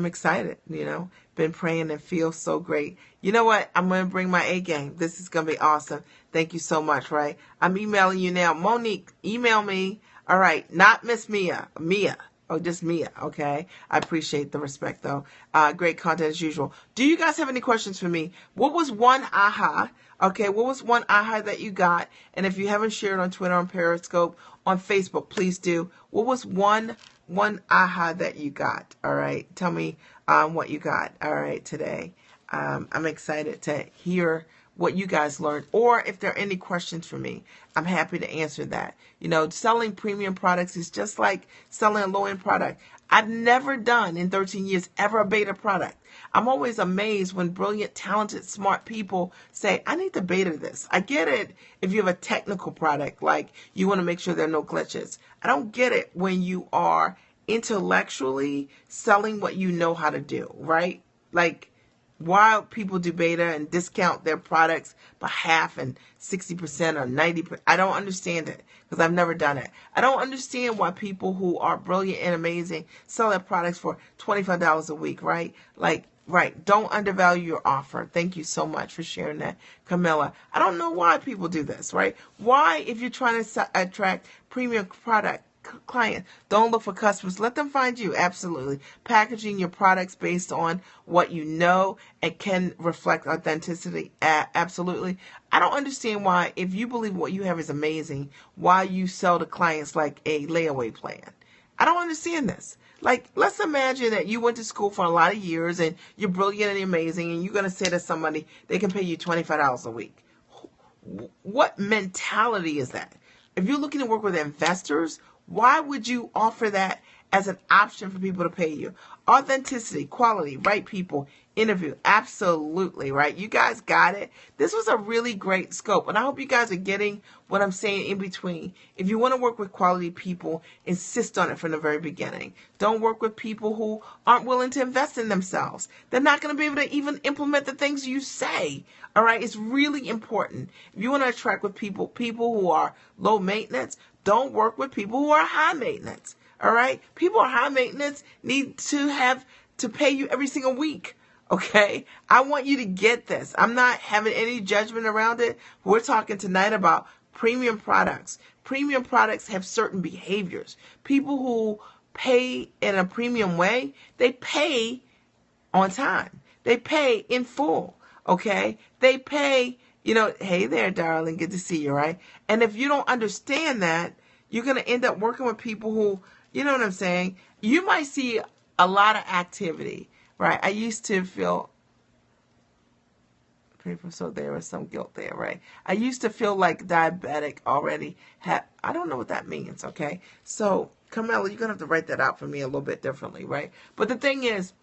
excited, you know, been praying and feel so great. You know what? I'm going to bring my A game. This is going to be awesome. Thank you so much, right? I'm emailing you now. Monique, email me. All right. Not Miss Mia. Mia. Oh, just Mia. Okay. I appreciate the respect, though. Great content as usual. Do you guys have any questions for me? What was one aha? Okay. What was one aha that you got? And if you haven't shared on Twitter, on Periscope, on Facebook, please do. What was one aha that you got? All right. Tell me what you got. All right. Today. I'm excited to hear what you guys learned, or if there are any questions for me, I'm happy to answer that. You know, selling premium products is just like selling a low-end product. I've never done in 13 years ever a beta product. I'm always amazed when brilliant, talented, smart people say, I need to beta this. I get it if you have a technical product, like you want to make sure there are no glitches. I don't get it when you are intellectually selling what you know how to do, right? Like, why people do beta and discount their products by half and 60% or 90%. I don't understand it because I've never done it. I don't understand why people who are brilliant and amazing sell their products for $25 a week, right? Like, right. Don't undervalue your offer. Thank you so much for sharing that, Camilla. I don't know why people do this, right? Why, if you're trying to attract premium product client, don't look for customers, let them find you. Absolutely. Packaging your products based on what you know and can reflect authenticity. Absolutely. I don't understand why, if you believe what you have is amazing, why you sell to clients like a layaway plan. I don't understand this. Like, let's imagine that you went to school for a lot of years and you're brilliant and amazing, and you're going to say to somebody they can pay you $25 a week. What mentality is that? If you're looking to work with investors, why would you offer that as an option for people to pay you? Authenticity, quality, right people, interview. Absolutely, right? You guys got it. This was a really great scope, and I hope you guys are getting what I'm saying in between. If you want to work with quality people, insist on it from the very beginning. Don't work with people who aren't willing to invest in themselves. They're not going to be able to even implement the things you say. All right? It's really important. If you want to attract with people who are low maintenance, don't work with people who are high maintenance. All right? People who are high maintenance need to have to pay you every single week. Okay? I want you to get this. I'm not having any judgment around it. We're talking tonight about premium products. Premium products have certain behaviors. People who pay in a premium way, they pay on time. They pay in full. Okay? They pay, hey there, darling, good to see you, right? And if you don't understand that, you're going to end up working with people who, you know what I'm saying? You might see a lot of activity, right? I used to feel, so there was some guilt there, right? I used to feel like diabetic already. I don't know what that means, okay? So, Camilla, you're going to have to write that out for me a little bit differently, right? But the thing is,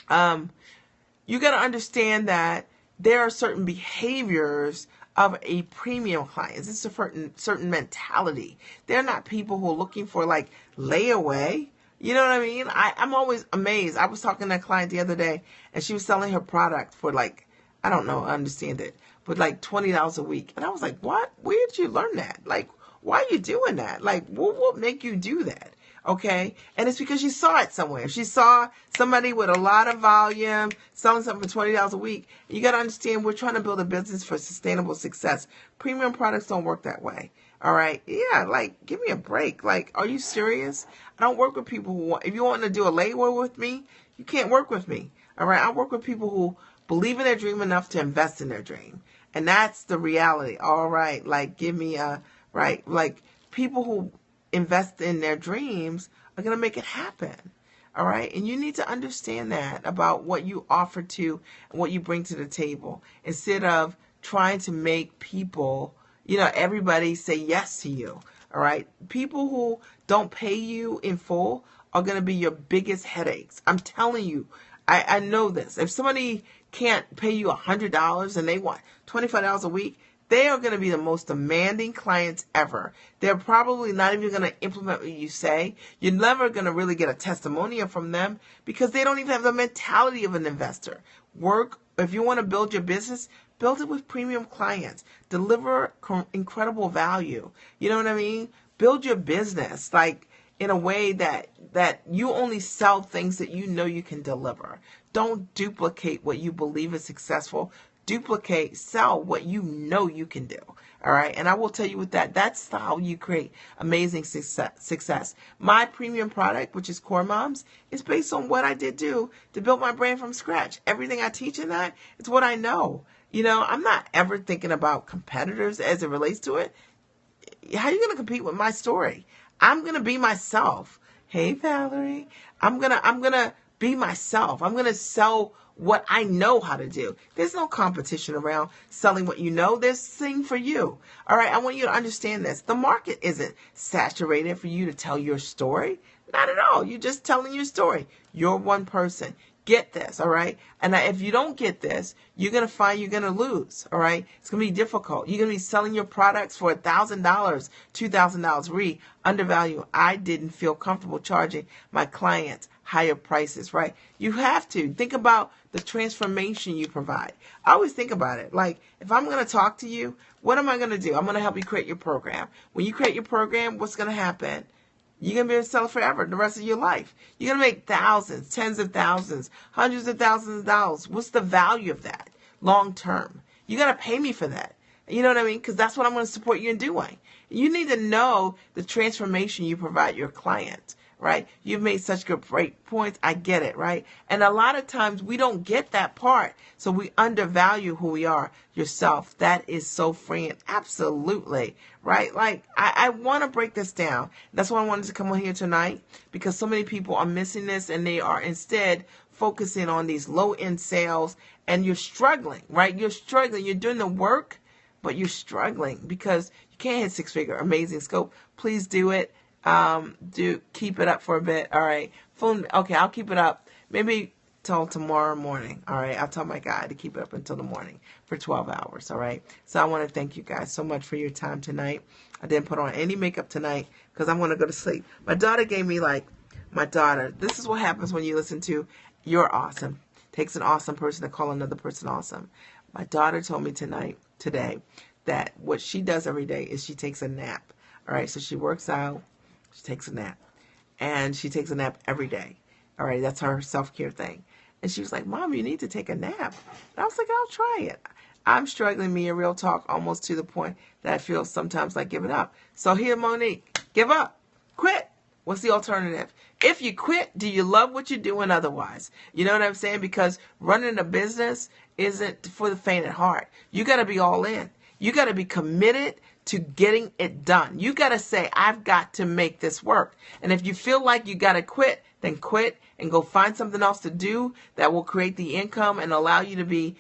you got to understand that there are certain behaviors of a premium client. It's a certain mentality. They're not people who are looking for like layaway. You know what I mean? I'm always amazed. I was talking to a client the other day, and she was selling her product for like, I don't know, I understand it, but like $20 a week. And I was like, what? Where did you learn that? Like, why are you doing that? Like, what will make you do that? Okay? And it's because she saw it somewhere. She saw somebody with a lot of volume selling something for $20 a week. You got to understand, we're trying to build a business for sustainable success. Premium products don't work that way. All right? Yeah, like, give me a break. Like, are you serious? I don't work with people who want, if you want to do a layaway with me, you can't work with me. All right? I work with people who believe in their dream enough to invest in their dream. And that's the reality. All right? Like, give me a, right? Like, people who invest in their dreams are going to make it happen. All right? And you need to understand that about what you offer to and what you bring to the table, instead of trying to make people, everybody say yes to you. All right? People who don't pay you in full are going to be your biggest headaches. I'm telling you, I know this. If somebody can't pay you $100 and they want $25 a week, they are going to be the most demanding clients ever. They're probably not even going to implement what you say. You're never going to really get a testimonial from them because they don't even have the mentality of an investor. If you want to build your business, build it with premium clients. Deliver incredible value. You know what I mean? Build your business like in a way that you only sell things that you know you can deliver. Don't duplicate what you believe is successful. Sell what you know you can do. All right. And I will tell you with that's how you create amazing success. My premium product, which is Core Moms, is based on what I did do to build my brand from scratch. Everything I teach in that, it's what I know. I'm not ever thinking about competitors as it relates to it. How are you going to compete with my story? I'm going to be myself. Hey, Valerie, I'm going to be myself. I'm going to sell what I know how to do. There's no competition around selling what you know. There's thing for you. All right. I want you to understand this. The market isn't saturated for you to tell your story. Not at all. You're just telling your story. You're one person. Get this, all right? And if you don't get this, you're going to find you're going to lose, all right? It's going to be difficult. You're going to be selling your products for $1,000, $2,000, undervalued. I didn't feel comfortable charging my clients higher prices, right? You have to. Think about the transformation you provide. I always think about it. Like, if I'm going to talk to you, what am I going to do? I'm going to help you create your program. When you create your program, what's going to happen? You're going to be able to sell it forever, the rest of your life. You're going to make thousands, tens of thousands, hundreds of thousands of dollars. What's the value of that long term? You're going to pay me for that. You know what I mean? Because that's what I'm going to support you in doing. You need to know the transformation you provide your client, right? You've made such great points. I get it, right? And a lot of times we don't get that part. So we undervalue who we are, yourself. That is so freeing. Absolutely, right? Like, I want to break this down. That's why I wanted to come on here tonight, because so many people are missing this and they are instead focusing on these low-end sales, and you're struggling, right? You're struggling. You're doing the work, but you're struggling because you can't hit six-figure. Amazing scope. Please do it. Keep it up for a bit. All right. Okay, I'll keep it up. Maybe till tomorrow morning. All right. I'll tell my guy to keep it up until the morning for 12 hours. All right. So I want to thank you guys so much for your time tonight. I didn't put on any makeup tonight because I want to go to sleep. My daughter gave me this is what happens when you listen to You're Awesome. Takes an awesome person to call another person awesome. My daughter told me today, that what she does every day is she takes a nap. All right. So she works out. She takes a nap. And she takes a nap every day. All right, that's her self-care thing. And she was like, Mom, you need to take a nap. And I was like, I'll try it. I'm struggling, Mia, real talk, almost to the point that I feel sometimes like giving up. So here, Monique, give up. Quit. What's the alternative? If you quit, do you love what you're doing otherwise? You know what I'm saying? Because running a business isn't for the faint at heart. You got to be all in. You got to be committed to getting it done. You got to say, I've got to make this work. And if you feel like you got to quit, then quit and go find something else to do that will create the income and allow you to be,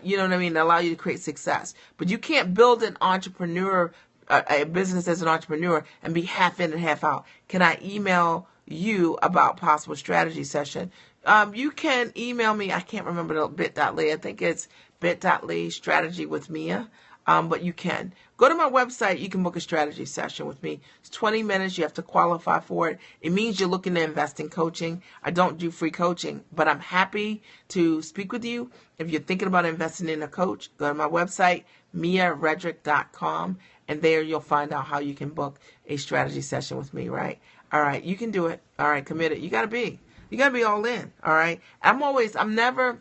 you know what I mean, allow you to create success. But you can't build an entrepreneur, a business as an entrepreneur and be half in and half out. Can I email you about possible strategy session? You can email me. I can't remember the bit.ly. I think it's bit.ly strategy with Mia. But you can go to my website. You can book a strategy session with me. It's 20 minutes. You have to qualify for it. It means you're looking to invest in coaching. I don't do free coaching, but I'm happy to speak with you. If you're thinking about investing in a coach, go to my website, miaredrick.com, and there you'll find out how you can book a strategy session with me, right? All right. You can do it. All right. Committed. You got to be all in. All right. I'm never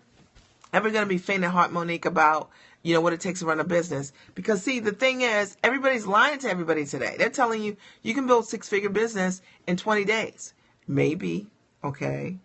ever going to be faint at heart, Monique, about what it takes to run a business. Because, see, the thing is, everybody's lying to everybody today. They're telling you you can build six-figure business in 20 days. Maybe, okay,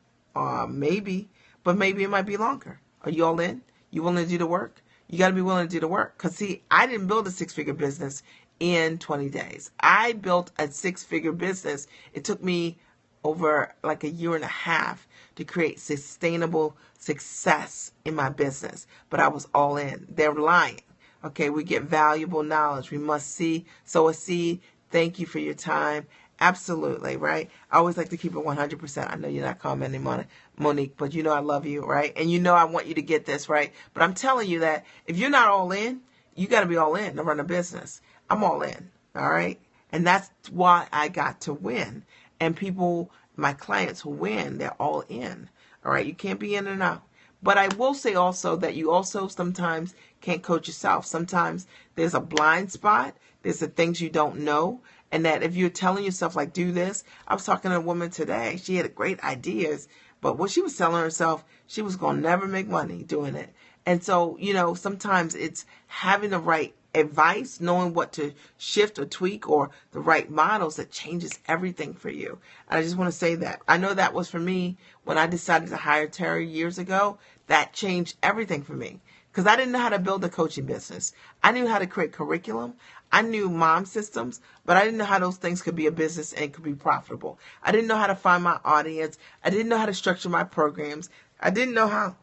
maybe, but maybe it might be longer. Are you all in? You willing to do the work? You got to be willing to do the work. Because, see, I didn't build a six-figure business in 20 days. I built a six-figure business. It took me over like a year and a half to create sustainable success in my business. But I was all in. They're lying. Okay, we get valuable knowledge. We must sow a seed. Thank you for your time. Absolutely, right? I always like to keep it 100%. I know you're not commenting on it, Monique, but I love you, right? And I want you to get this, right? But I'm telling you that if you're not all in, you got to be all in to run a business. I'm all in, all right? And that's why I got to win. And people, my clients who win, they're all in. All right. You can't be in and out. But I will say also that you also sometimes can't coach yourself. Sometimes there's a blind spot. There's the things you don't know. And that if you're telling yourself, like, do this. I was talking to a woman today. She had great ideas. But what she was telling herself, she was going to never make money doing it. And so, sometimes it's having the right advice, knowing what to shift or tweak, or the right models that changes everything for you. And I just want to say that. I know that was for me when I decided to hire Terry years ago. That changed everything for me. because I didn't know how to build a coaching business. I knew how to create curriculum. I knew mom systems, but I didn't know how those things could be a business and could be profitable. I didn't know how to find my audience. I didn't know how to structure my programs. I didn't know how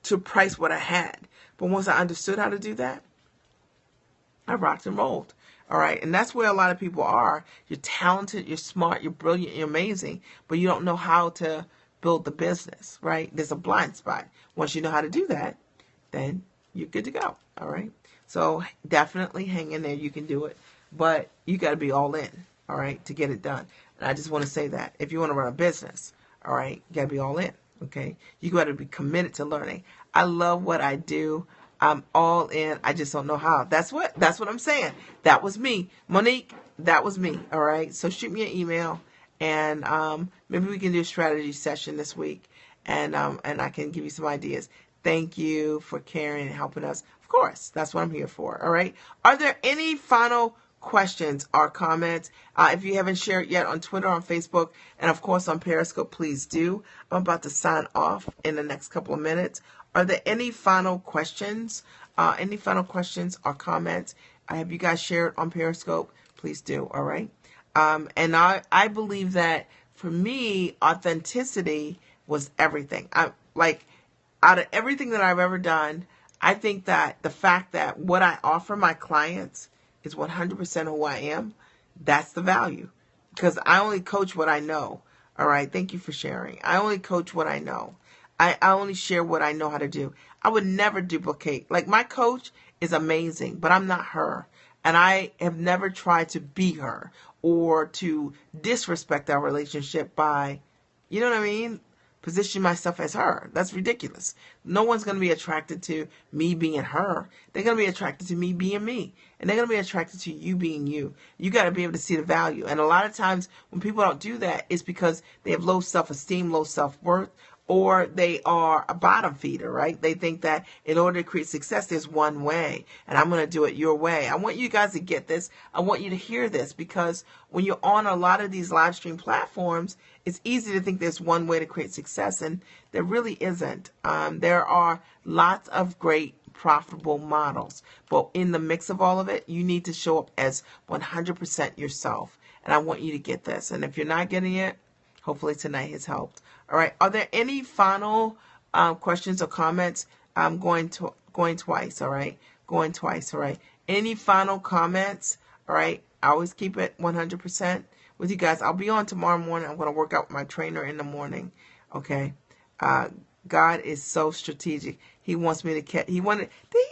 to price what I had. But once I understood how to do that, I rocked and rolled. All right. And that's where a lot of people are. You're talented, you're smart, you're brilliant, you're amazing, but you don't know how to build the business, right? There's a blind spot. Once you know how to do that, then you're good to go. All right. So definitely hang in there. You can do it, but you got to be all in, all right, to get it done. And I just want to say that if you want to run a business, all right, you got to be all in. Okay. You got to be committed to learning. I love what I do. I'm all in. I just don't know how. That's what I'm saying. That was me. Monique, that was me. All right. So shoot me an email, and maybe we can do a strategy session this week, and I can give you some ideas. Thank you for caring and helping us. Of course, that's what I'm here for. All right. Are there any final questions or comments? If you haven't shared yet on Twitter, on Facebook, and of course on Periscope, please do. I'm about to sign off in the next couple of minutes. Are there any final questions? Any final questions or comments? Have you guys shared on Periscope? Please do. All right. And I believe that for me, authenticity was everything. Out of everything that I've ever done, I think that the fact that what I offer my clients is 100% who I am, that's the value. Because I only coach what I know. All right. Thank you for sharing. I only coach what I know. I only share what I know how to do. I would never duplicate. Like, my coach is amazing, but I'm not her. And I have never tried to be her or to disrespect our relationship by, you know what I mean? Position myself as her. That's ridiculous. No one's going to be attracted to me being her. They're going to be attracted to me being me. And they're going to be attracted to you being you. You got to be able to see the value. And a lot of times when people don't do that, it's because they have low self-esteem, low self-worth, or they are a bottom feeder, right? They think that in order to create success, there's one way, and I'm going to do it your way. I want you guys to get this. I want you to hear this, because when you're on a lot of these live stream platforms, it's easy to think there's one way to create success, and there really isn't. There are lots of great profitable models, but in the mix of all of it, you need to show up as 100% yourself, and I want you to get this. And if you're not getting it, hopefully tonight has helped. All right. Are there any final questions or comments? I'm going twice. All right. Going twice. All right. Any final comments? All right. I always keep it 100% with you guys. I'll be on tomorrow morning. I'm going to work out with my trainer in the morning. Okay. God is so strategic. He wants me to catch. He wanted.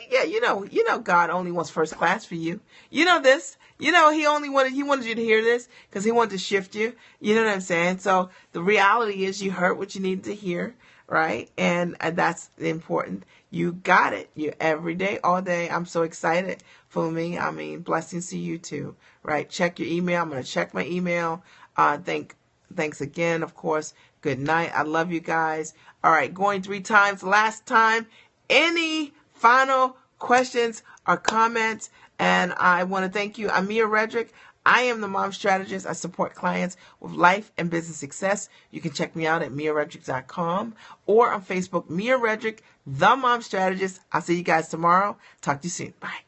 Yeah. You know. God only wants first class for you. You know this. You know, he wanted you to hear this because he wanted to shift you. You know what I'm saying? So the reality is you heard what you needed to hear, right? And that's important. You got it. You every day, all day. I'm so excited for me. I mean, blessings to you too, right? Check your email. I'm going to check my email. Thanks again, of course. Good night. I love you guys. All right. Going 3 times. Last time. Any final questions or comments? And I want to thank you. I'm Mia Redrick. I am the mom strategist. I support clients with life and business success. You can check me out at miaredrick.com or on Facebook, Mia Redrick, the mom strategist. I'll see you guys tomorrow. Talk to you soon. Bye.